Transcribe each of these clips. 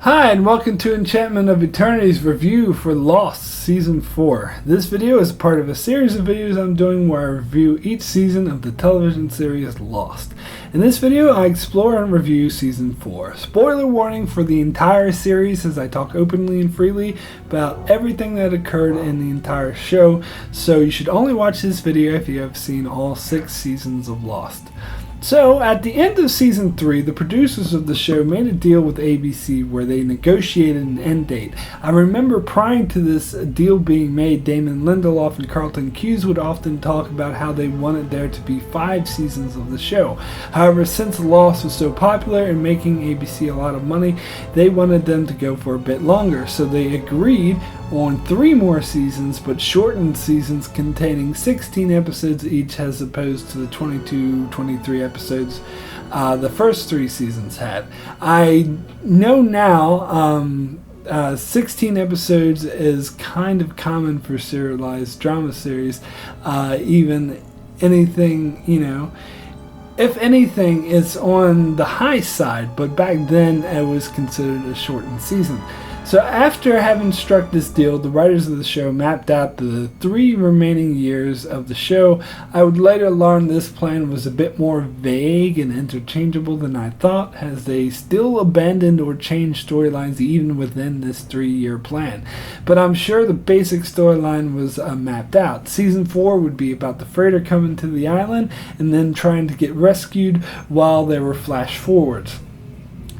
Hi, and welcome to Enchantment of Eternity's review for Lost Season 4. This video is part of a series of videos I'm doing where I review each season of the television series Lost. In this video, I explore and review Season 4. Spoiler warning for the entire series as I talk openly and freely about everything that occurred in the entire show, so you should only watch this video if you have seen all 6 seasons of Lost. So, at the end of Season 3, the producers of the show made a deal with ABC where they negotiated an end date. I remember prior to this deal being made, Damon Lindelof and Carlton Cuse would often talk about how they wanted there to be 5 seasons of the show. However, since Lost was so popular and making ABC a lot of money, they wanted them to go for a bit longer. So they agreed on 3 more seasons, but shortened seasons containing 16 episodes each as opposed to the 22-23 episodes the first 3 seasons had. I know now 16 episodes is kind of common for serialized drama series. Even anything, if anything, it's on the high side, but back then it was considered a shortened season. So after having struck this deal, the writers of the show mapped out the 3 remaining years of the show. I would later learn this plan was a bit more vague and interchangeable than I thought, as they still abandoned or changed storylines even within this 3-year plan. But I'm sure the basic storyline was mapped out. Season 4 would be about the freighter coming to the island and then trying to get rescued while there were flash forwards.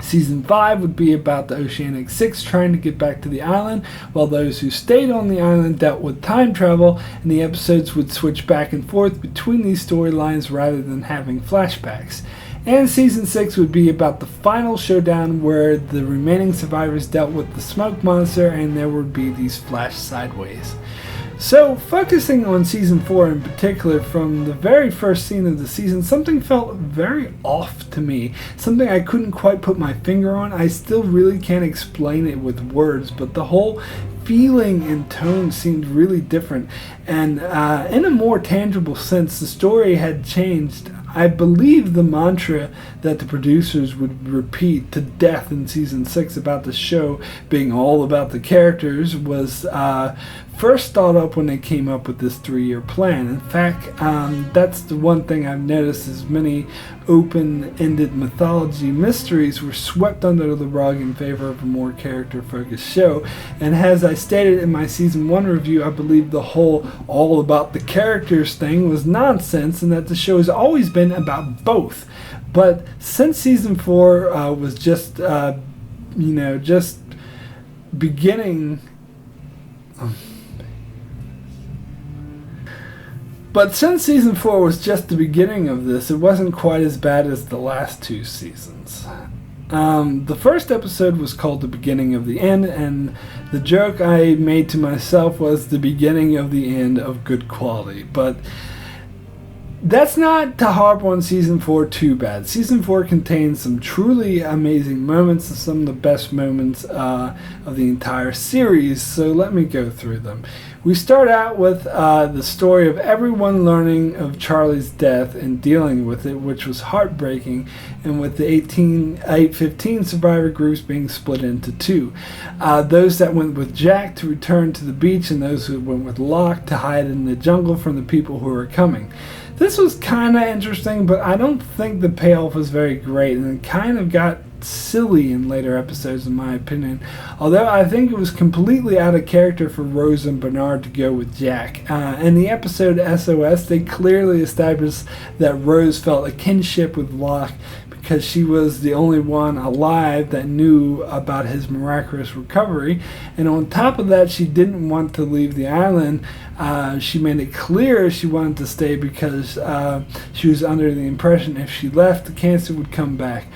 Season 5 would be about the Oceanic 6 trying to get back to the island, while those who stayed on the island dealt with time travel, and the episodes would switch back and forth between these storylines rather than having flashbacks. And Season 6 would be about the final showdown where the remaining survivors dealt with the smoke monster and there would be these flash sideways. So, focusing on Season 4 in particular, from the very first scene of the season, something felt very off to me. Something I couldn't quite put my finger on. I still really can't explain it with words, but the whole feeling and tone seemed really different. And in a more tangible sense, the story had changed. I believe the mantra that the producers would repeat to death in Season 6 about the show being all about the characters was first thought up when they came up with this 3-year plan. In fact, that's the one thing I've noticed is many open-ended mythology mysteries were swept under the rug in favor of a more character-focused show. And as I stated in my Season 1 review, I believe the whole all about the characters thing was nonsense and that the show has always been about both. But since Season 4 was just beginning... But since Season 4 was just the beginning of this, it wasn't quite as bad as the last 2 seasons. The first episode was called The Beginning of the End, and the joke I made to myself was the beginning of the end of good quality. But that's not to harp on Season 4 too bad. Season 4 contains some truly amazing moments and some of the best moments of the entire series, so let me go through them. We start out with the story of everyone learning of Charlie's death and dealing with it, which was heartbreaking, and with the 815 survivor groups being split into 2. Those that went with Jack to return to the beach, and those who went with Locke to hide in the jungle from the people who were coming. This was kind of interesting, but I don't think the payoff was very great, and it kind of got silly in later episodes in my opinion, although I think it was completely out of character for Rose and Bernard to go with Jack. In the episode SOS, they clearly established that Rose felt a kinship with Locke because she was the only one alive that knew about his miraculous recovery, and on top of that, she didn't want to leave the island. She made it clear she wanted to stay because she was under the impression if she left, the cancer would come back.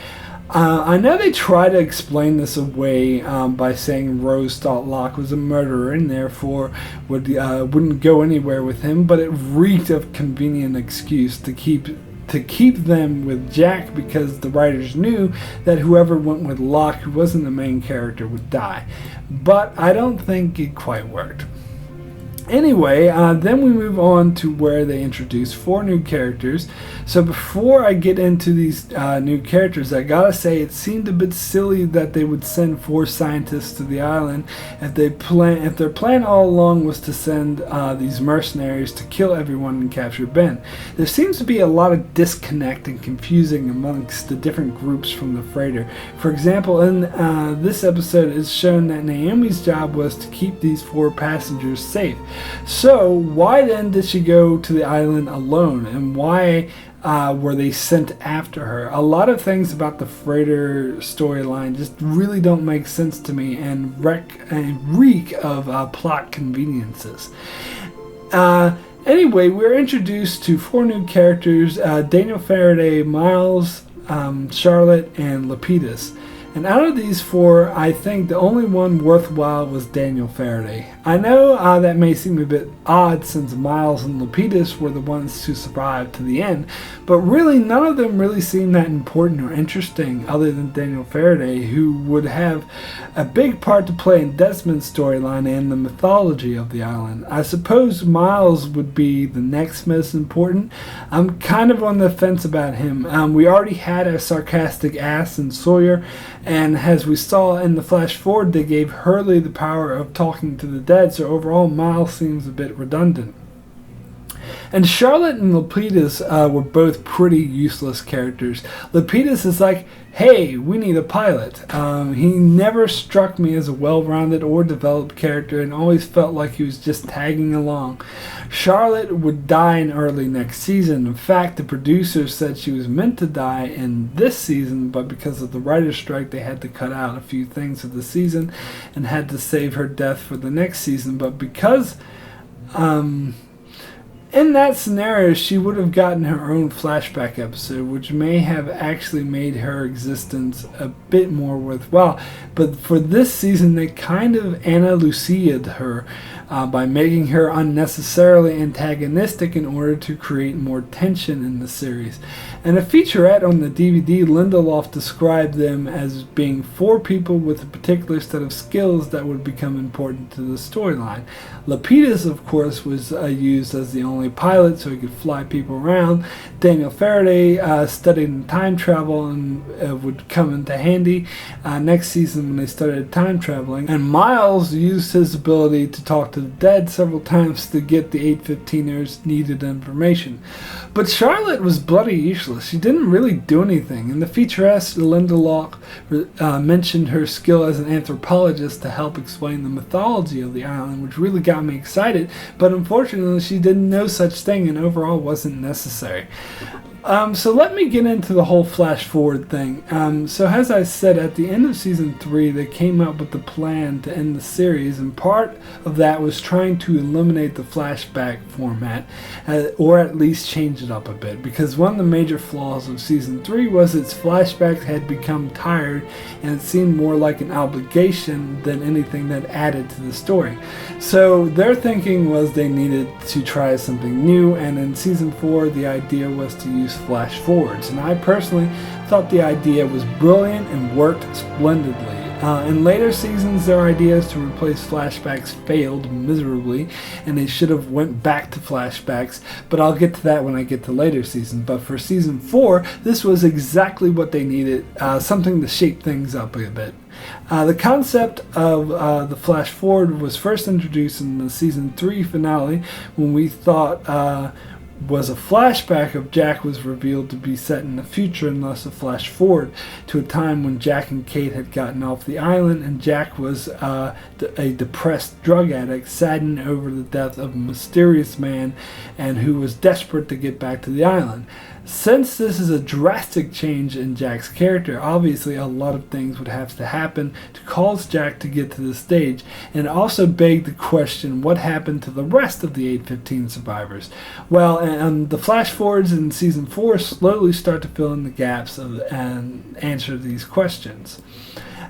I know they try to explain this away by saying Rose thought Locke was a murderer and therefore wouldn't go anywhere with him, but it reeked of convenient excuse to keep them with Jack because the writers knew that whoever went with Locke, who wasn't the main character, would die. But I don't think it quite worked. Anyway, then we move on to where they introduce 4 new characters. So before I get into these new characters, I gotta say it seemed a bit silly that they would send 4 scientists to the island if their plan all along was to send these mercenaries to kill everyone and capture Ben. There seems to be a lot of disconnect and confusing amongst the different groups from the freighter. For example, in this episode, it's shown that Naomi's job was to keep these 4 passengers safe. So why then did she go to the island alone, and why were they sent after her? A lot of things about the freighter storyline just really don't make sense to me and reek of plot conveniences. Anyway, we're introduced to 4 new characters: Daniel Faraday, Miles, Charlotte, and Lapidus. And out of these 4, I think the only one worthwhile was Daniel Faraday. I know that may seem a bit odd since Miles and Lapidus were the ones to survive to the end, but really none of them really seem that important or interesting other than Daniel Faraday, who would have a big part to play in Desmond's storyline and the mythology of the island. I suppose Miles would be the next most important. I'm kind of on the fence about him. We already had a sarcastic ass in Sawyer, and as we saw in the flash forward, they gave Hurley the power of talking to the dead, so overall Miles seems a bit redundant. And Charlotte and Lapidus were both pretty useless characters. Lapidus is like, hey, we need a pilot. He never struck me as a well-rounded or developed character and always felt like he was just tagging along. Charlotte would die in early next season. In fact, the producers said she was meant to die in this season, but because of the writer's strike, they had to cut out a few things of the season and had to save her death for the next season. But because in that scenario, she would have gotten her own flashback episode, which may have actually made her existence a bit more worthwhile. But for this season, they kind of Ana Lucia'd her by making her unnecessarily antagonistic in order to create more tension in the series. In a featurette on the DVD, Lindelof described them as being 4 people with a particular set of skills that would become important to the storyline. Lapidus, of course, was used as the only pilot so he could fly people around. Daniel Faraday studied in time travel and would come into handy next season when they started time traveling. And Miles used his ability to talk to the dead several times to get the 815ers needed information. But Charlotte was bloody useless. She didn't really do anything. In the featurette, Lindelof mentioned her skill as an anthropologist to help explain the mythology of the island, which really got me excited, but unfortunately she did no such thing and overall wasn't necessary. So let me get into the whole flash forward thing. So as I said, at the end of season 3, they came up with the plan to end the series, and part of that was trying to eliminate the flashback format, or at least change it up a bit, because one of the major flaws of season 3 was its flashbacks had become tired, and it seemed more like an obligation than anything that added to the story. So their thinking was they needed to try something new, and in season 4 the idea was to use flash forwards, and I personally thought the idea was brilliant and worked splendidly. In later seasons, their ideas to replace flashbacks failed miserably, and they should have went back to flashbacks, but I'll get to that when I get to later seasons. But for season 4, this was exactly what they needed, something to shake things up a bit. The concept of the flash forward was first introduced in the season 3 finale, when we thought was a flashback of Jack was revealed to be set in the future, and thus a flash forward to a time when Jack and Kate had gotten off the island, and Jack was a depressed drug addict saddened over the death of a mysterious man and who was desperate to get back to the island. Since this is a drastic change in Jack's character, obviously a lot of things would have to happen to cause Jack to get to this stage, and also begged the question, what happened to the rest of the 815 survivors? Well, and the flash forwards in season 4 slowly start to fill in the gaps and answer these questions.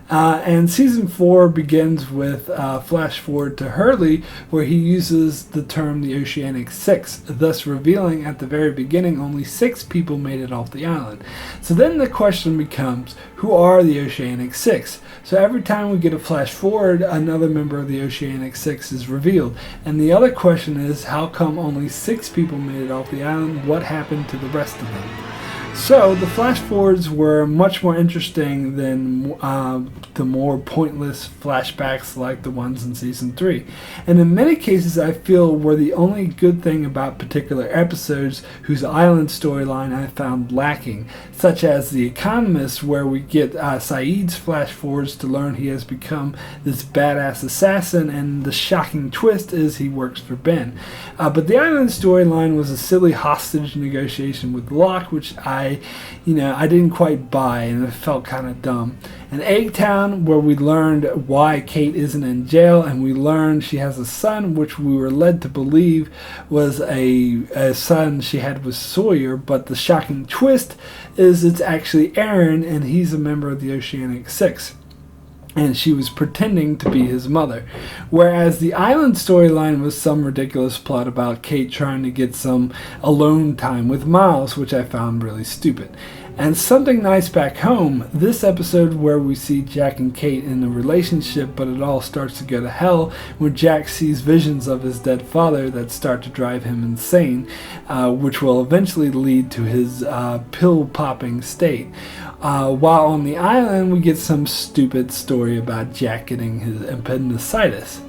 And season 4 begins with flash forward to Hurley, where he uses the term the Oceanic Six, thus revealing at the very beginning only 6 people made it off the island. So then the question becomes, who are the Oceanic Six? So every time we get a flash forward, another member of the Oceanic Six is revealed. And the other question is, how come only 6 people made it off the island? What happened to the rest of them? So the flash forwards were much more interesting than the more pointless flashbacks like the ones in season 3. And in many cases I feel were the only good thing about particular episodes whose island storyline I found lacking, such as The Economist, where we get Saeed's flash forwards to learn he has become this badass assassin, and the shocking twist is he works for Ben. But the island storyline was a silly hostage negotiation with Locke, which I didn't quite buy, and it felt kind of dumb. And Eggtown, where we learned why Kate isn't in jail, and we learned she has a son, which we were led to believe was a son she had with Sawyer, but the shocking twist is it's actually Aaron, and he's a member of the Oceanic Six, and she was pretending to be his mother. Whereas the island storyline was some ridiculous plot about Kate trying to get some alone time with Miles, which I found really stupid. And something nice back home, this episode where we see Jack and Kate in a relationship, but it all starts to go to hell when Jack sees visions of his dead father that start to drive him insane, which will eventually lead to his pill-popping state. While on the island, we get some stupid story about Jack getting his appendicitis.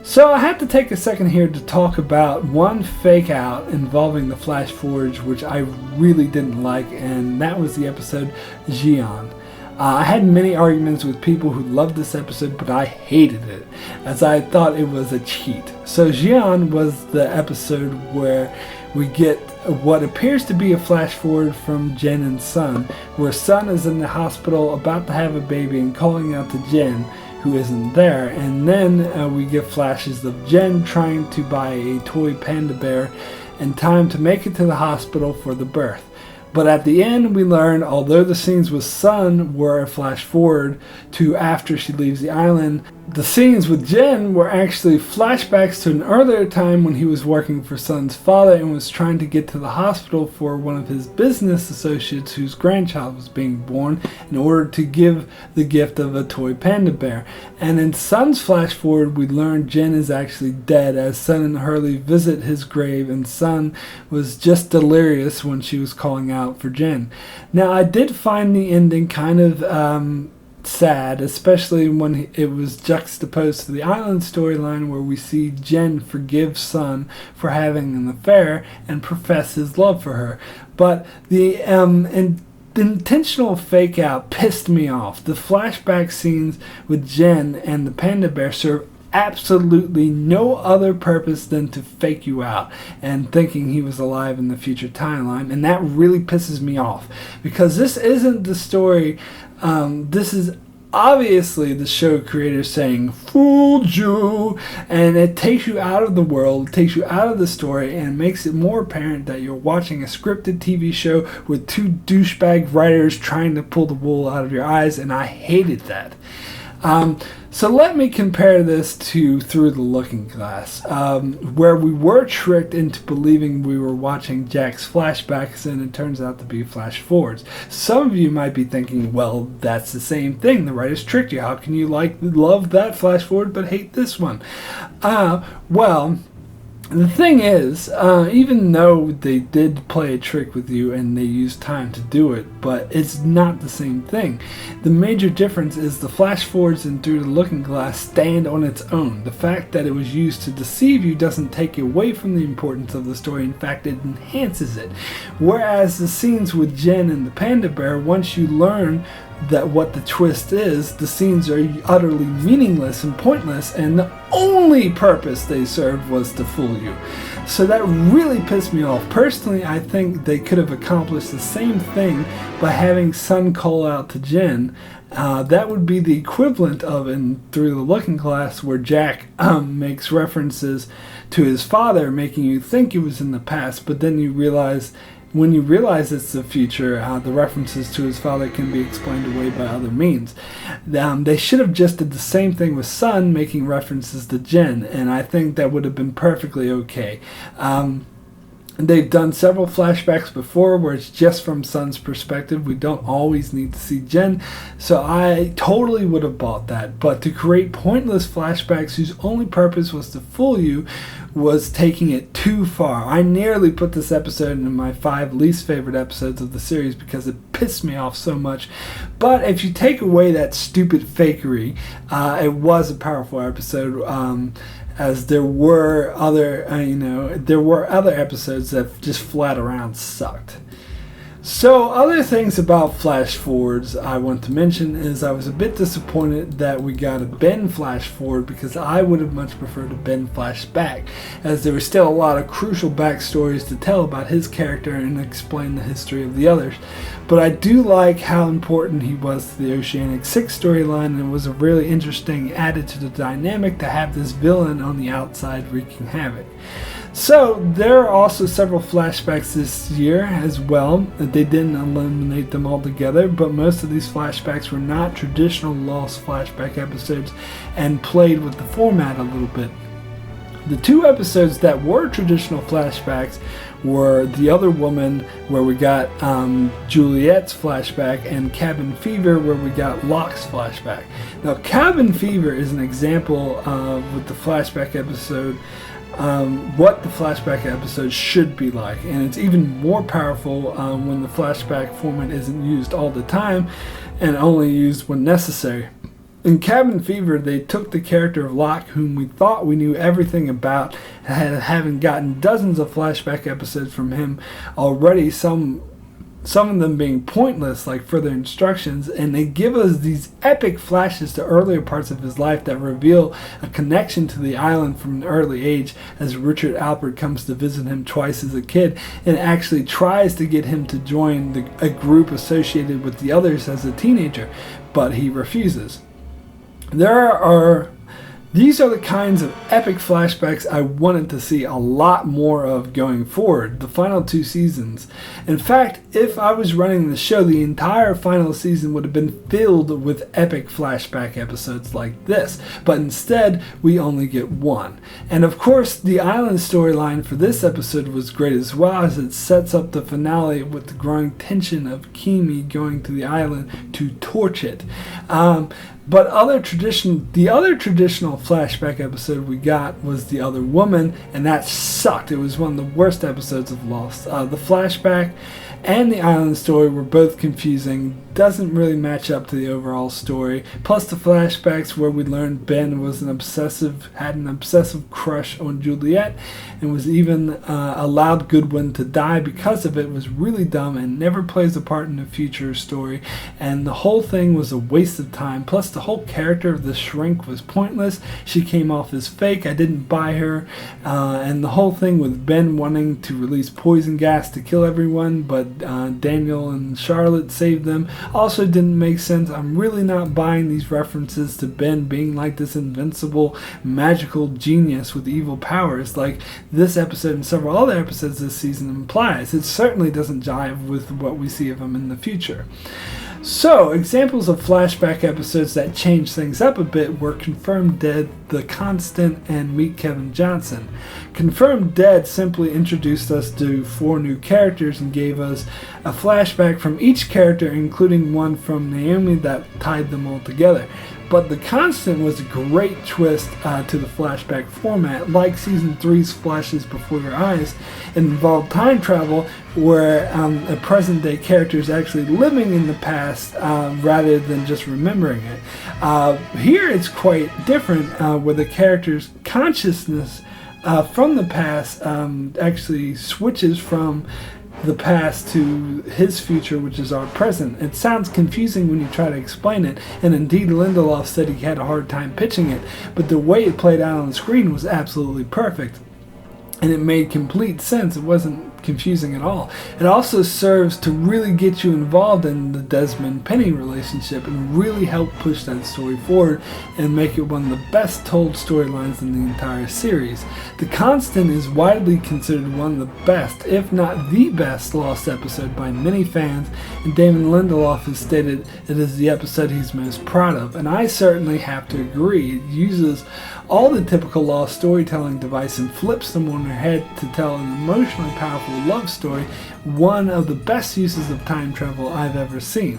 So I have to take a second here to talk about one fake out involving the flash forwards, which I really didn't like, and that was the episode Ji Yeon. I had many arguments with people who loved this episode, but I hated it, as I thought it was a cheat. So Ji Yeon was the episode where we get what appears to be a flash forward from Jen and Sun, where Sun is in the hospital about to have a baby and calling out to Jen, who isn't there, and then we get flashes of Jen trying to buy a toy panda bear in time to make it to the hospital for the birth. But at the end we learn, although the scenes with Sun were a flash forward to after she leaves the island, the scenes with Jen were actually flashbacks to an earlier time when he was working for Sun's father and was trying to get to the hospital for one of his business associates whose grandchild was being born in order to give the gift of a toy panda bear. And in Sun's flash forward we learn Jen is actually dead as Sun and Hurley visit his grave, and Sun was just delirious when she was calling out for Jen. Now I did find the ending kind of sad, especially when it was juxtaposed to the island storyline where we see Jen forgive Sun for having an affair and profess his love for her. But the intentional fake out pissed me off. The flashback scenes with Jen and the panda bear serve absolutely no other purpose than to fake you out and thinking he was alive in the future timeline, and that really pisses me off because this isn't the story. This is obviously the show creator saying "fooled you," and it takes you out of the world, takes you out of the story, and makes it more apparent that you're watching a scripted TV show with 2 douchebag writers trying to pull the wool out of your eyes, and I hated that. So let me compare this to Through the Looking Glass, where we were tricked into believing we were watching Jack's flashbacks and it turns out to be flash forwards. Some of you might be thinking, well, that's the same thing. The writers tricked you. How can you love that flash forward but hate this one? Well, the thing is, even though they did play a trick with you and they used time to do it, but it's not the same thing. The major difference is the flash forwards in Through the Looking Glass stand on its own. The fact that it was used to deceive you doesn't take away from the importance of the story. In fact, it enhances it. Whereas the scenes with Jen and the panda bear, once you learn that what the twist is, the scenes are utterly meaningless and pointless, and the only purpose they served was to fool you. So that really pissed me off. Personally, I think they could have accomplished the same thing by having Sun call out to Jen. That would be the equivalent of in Through the Looking Glass, where Jack makes references to his father, making you think it was in the past, but then when you realize it's the future, the references to his father can be explained away by other means. They should have just did the same thing with Sun, making references to Jen, and I think that would have been perfectly okay. They've done several flashbacks before where it's just from Sun's perspective. We don't always need to see Jen, so I totally would have bought that. But to create pointless flashbacks whose only purpose was to fool you was taking it too far. I nearly put this episode in my 5 least favorite episodes of the series because it pissed me off so much. But if you take away that stupid fakery, it was a powerful episode. As there were other, other episodes that just flat around sucked. So other things about flash forwards I want to mention is I was a bit disappointed that we got a Ben flash forward because I would have much preferred a Ben flash back, as there was still a lot of crucial backstories to tell about his character and explain the history of the others. But I do like how important he was to the Oceanic 6 storyline, and it was a really interesting added to the dynamic to have this villain on the outside wreaking havoc. So there are also several flashbacks this year as well. They didn't eliminate them altogether, but most of these flashbacks were not traditional Lost flashback episodes and played with the format a little bit. The 2 episodes that were traditional flashbacks were The Other Woman, where we got Juliet's flashback, and Cabin Fever, where we got Locke's flashback. Now, Cabin Fever is an example with the flashback episode, what the flashback episode should be like, and it's even more powerful when the flashback format isn't used all the time and only used when necessary. In Cabin Fever, they took the character of Locke, whom we thought we knew everything about, having gotten dozens of flashback episodes from him already, some of them being pointless, like further instructions, and they give us these epic flashes to earlier parts of his life that reveal a connection to the island from an early age, as Richard Alpert comes to visit him twice as a kid and actually tries to get him to join a group associated with the others as a teenager, but he refuses. These are the kinds of epic flashbacks I wanted to see a lot more of going forward, the final 2 seasons. In fact, if I was running the show, the entire final season would have been filled with epic flashback episodes like this, but instead we only get 1. And of course, the island storyline for this episode was great as well, as it sets up the finale with the growing tension of Kimi going to the island to torch it. But the other traditional flashback episode we got was The Other Woman, and that sucked. It was one of the worst episodes of Lost. The flashback and the island story were both confusing, doesn't really match up to the overall story. Plus the flashbacks where we learned Ben was had an obsessive crush on Juliet, and was even allowed Goodwin to die because of it was really dumb and never plays a part in the future story. And the whole thing was a waste of time. Plus the whole character of the shrink was pointless. She came off as fake. I didn't buy her. And the whole thing with Ben wanting to release poison gas to kill everyone, but Daniel and Charlotte saved them, also didn't make sense. I'm really not buying these references to Ben being like this invincible magical genius with evil powers like this episode and several other episodes this season implies. It certainly doesn't jive with what we see of him in the future. So, examples of flashback episodes that changed things up a bit were Confirmed Dead, The Constant, and Meet Kevin Johnson. Confirmed Dead simply introduced us to 4 new characters and gave us a flashback from each character, including one from Naomi that tied them all together. But The Constant was a great twist to the flashback format, like Season 3's Flashes Before Your Eyes. It involved time travel, where a present-day character is actually living in the past rather than just remembering it. Here it's quite different, where the character's consciousness from the past actually switches from the past to his future, which is our present. It sounds confusing when you try to explain it, and indeed Lindelof said he had a hard time pitching it, but the way it played out on the screen was absolutely perfect, and it made complete sense. It wasn't confusing at all. It also serves to really get you involved in the Desmond-Penny relationship and really help push that story forward and make it one of the best told storylines in the entire series. The Constant is widely considered one of the best, if not the best, Lost episode by many fans, and Damon Lindelof has stated it is the episode he's most proud of, and I certainly have to agree. It uses all the typical Lost storytelling device and flips them on their head to tell an emotionally powerful Michael love story, one of the best uses of time travel I've ever seen.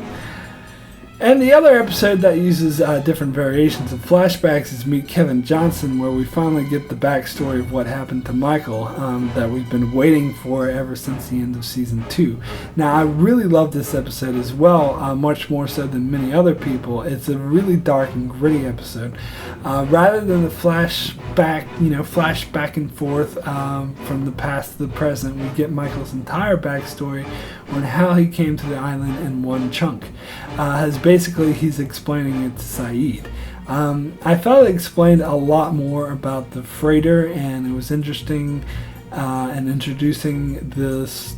And the other episode that uses different variations of flashbacks is Meet Kevin Johnson, where we finally get the backstory of what happened to Michael that we've been waiting for ever since the end of Season 2. Now, I really love this episode as well, much more so than many other people. It's a really dark and gritty episode. Rather than the flash back and forth from the past to the present, we get Michael's entire backstory on how he came to the island in one chunk. Basically, he's explaining it to Saeed. I felt it explained a lot more about the freighter, and it was interesting and introducing this,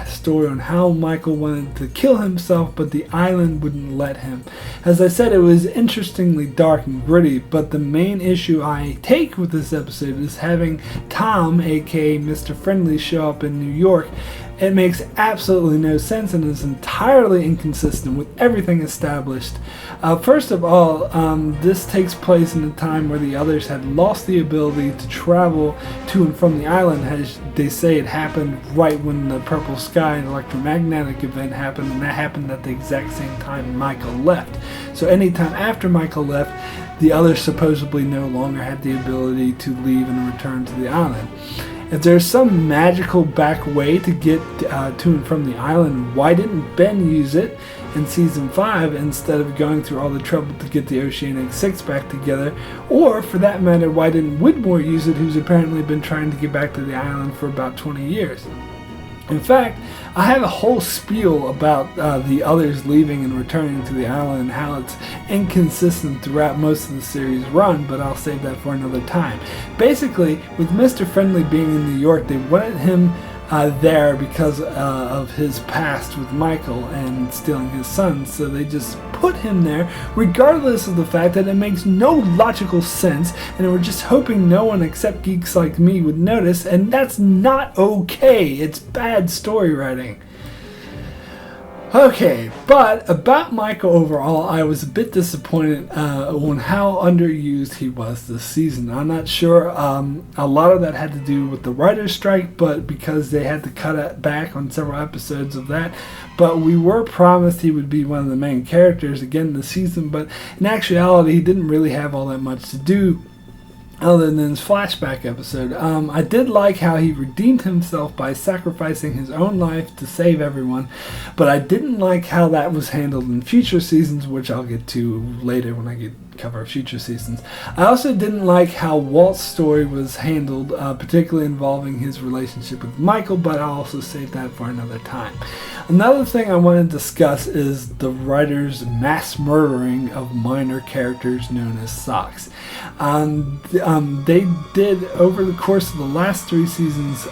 story on how Michael wanted to kill himself, but the island wouldn't let him. As I said, it was interestingly dark and gritty, but the main issue I take with this episode is having Tom, aka Mr. Friendly, show up in New York. It makes absolutely no sense and is entirely inconsistent with everything established. First of all, this takes place in a time where the others had lost the ability to travel to and from the island. As they say, it happened right when the Purple Sky and electromagnetic event happened, and that happened at the exact same time Michael left. So anytime after Michael left, the others supposedly no longer had the ability to leave and return to the island. If there's some magical back way to get to and from the island, why didn't Ben use it in Season 5 instead of going through all the trouble to get the Oceanic Six back together? Or, for that matter, why didn't Widmore use it, who's apparently been trying to get back to the island for about 20 years? In fact, I have a whole spiel about the others leaving and returning to the island and how it's inconsistent throughout most of the series run, but I'll save that for another time. Basically, with Mr. Friendly being in New York, they wanted him there because of his past with Michael and stealing his son, so they just put him there regardless of the fact that it makes no logical sense, and they were just hoping no one except geeks like me would notice, and that's not okay. It's bad story writing. Okay, but about Michael overall, I was a bit disappointed on how underused he was this season. I'm not sure, a lot of that had to do with the writer's strike, but because they had to cut it back on several episodes of that. But we were promised he would be one of the main characters again this season, but in actuality, he didn't really have all that much to do other than his flashback episode. I did like how he redeemed himself by sacrificing his own life to save everyone, but I didn't like how that was handled in future seasons, which I'll get to later when I cover future seasons. I also didn't like how Walt's story was handled, particularly involving his relationship with Michael, but I'll also save that for another time. Another thing I want to discuss is the writer's mass murdering of minor characters known as Socks. They did over the course of the last 3 seasons,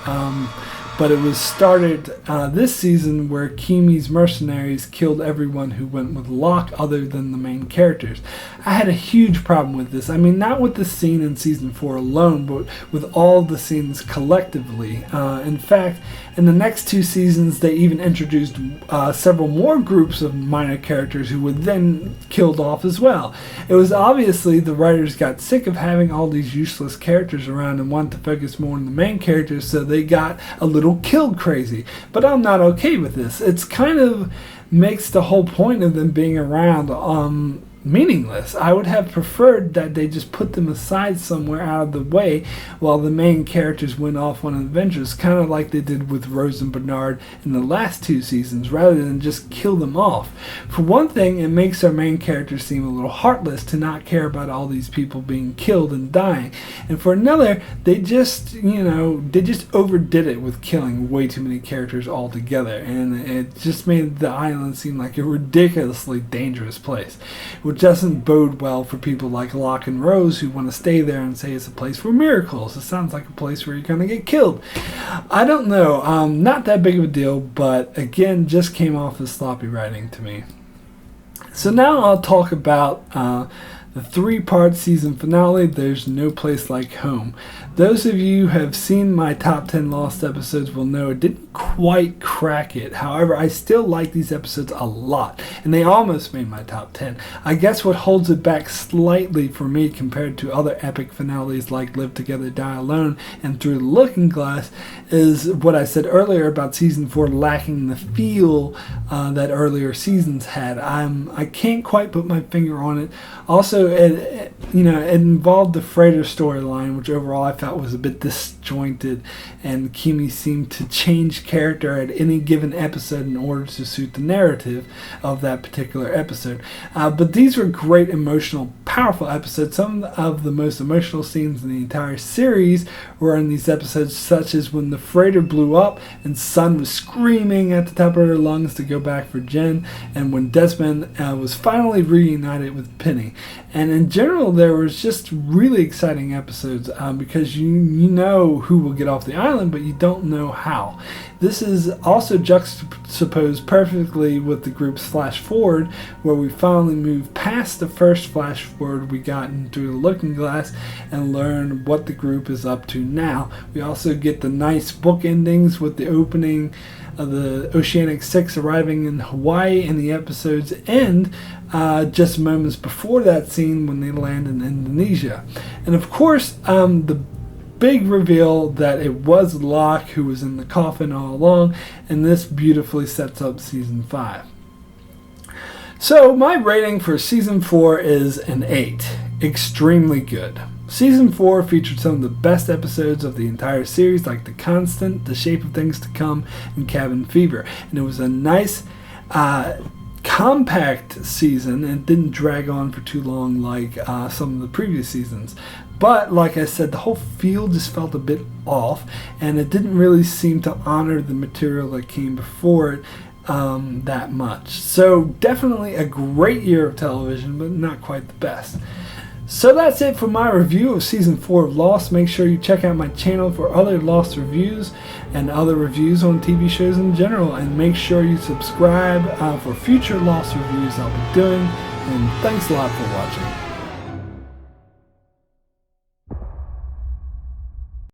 but it was started this season where Kimi's mercenaries killed everyone who went with Locke other than the main characters. I had a huge problem with this. I mean, not with the scene in Season 4 alone, but with all the scenes collectively. In fact, in the next 2 seasons, they even introduced several more groups of minor characters who were then killed off as well. It was obviously the writers got sick of having all these useless characters around and wanted to focus more on the main characters, so they got a little killed crazy. But I'm not okay with this. It's kind of makes the whole point of them being around meaningless. I would have preferred that they just put them aside somewhere out of the way while the main characters went off on adventures, kind of like they did with Rose and Bernard in the last 2 seasons, rather than just kill them off. For one thing, it makes our main characters seem a little heartless to not care about all these people being killed and dying. And for another, they just overdid it with killing way too many characters altogether, and it just made the island seem like a ridiculously dangerous place, which doesn't bode well for people like Locke and Rose who want to stay there and say it's a place for miracles. It sounds like a place where you're going to get killed. I don't know. Not that big of a deal, but again, just came off as sloppy writing to me. So now I'll talk about the 3-part season finale, There's No Place Like Home. Those of you who have seen my top 10 Lost episodes will know it didn't quite crack it. However, I still like these episodes a lot, and they almost made my top 10. I guess what holds it back slightly for me compared to other epic finales like Live Together, Die Alone and Through the Looking Glass is what I said earlier about season 4 lacking the feel that earlier seasons had. I can't quite put my finger on it. Also, it involved the freighter storyline, which overall I felt was a bit disjointed, and Kimi seemed to change character at any given episode in order to suit the narrative of that particular episode. But these were great, emotional, powerful episodes. Some of the most emotional scenes in the entire series were in these episodes, such as when the freighter blew up and Sun was screaming at the top of her lungs to go back for Jen, and when Desmond was finally reunited with Penny. And in general, there was just really exciting episodes because you know who will get off the island, but you don't know how. This is also juxtaposed perfectly with the group's flash forward, where we finally move past the first flash forward we got Through the Looking Glass and learn what the group is up to now. We also get the nice book endings with the opening of the Oceanic 6 arriving in Hawaii, and the episode's end just moments before that scene when they land in Indonesia. And of course, the big reveal that it was Locke who was in the coffin all along, and this beautifully sets up season 5. So my rating for season 4 is an 8. Extremely good. Season 4 featured some of the best episodes of the entire series, like The Constant, The Shape of Things to Come, and Cabin Fever. And it was a nice, compact season, and it didn't drag on for too long like some of the previous seasons. But like I said, the whole feel just felt a bit off, and it didn't really seem to honor the material that came before it that much. So definitely a great year of television, but not quite the best. So that's it for my review of season 4 of Lost. Make sure you check out my channel for other Lost reviews and other reviews on TV shows in general, and make sure you subscribe for future Lost reviews I'll be doing. And thanks a lot for watching.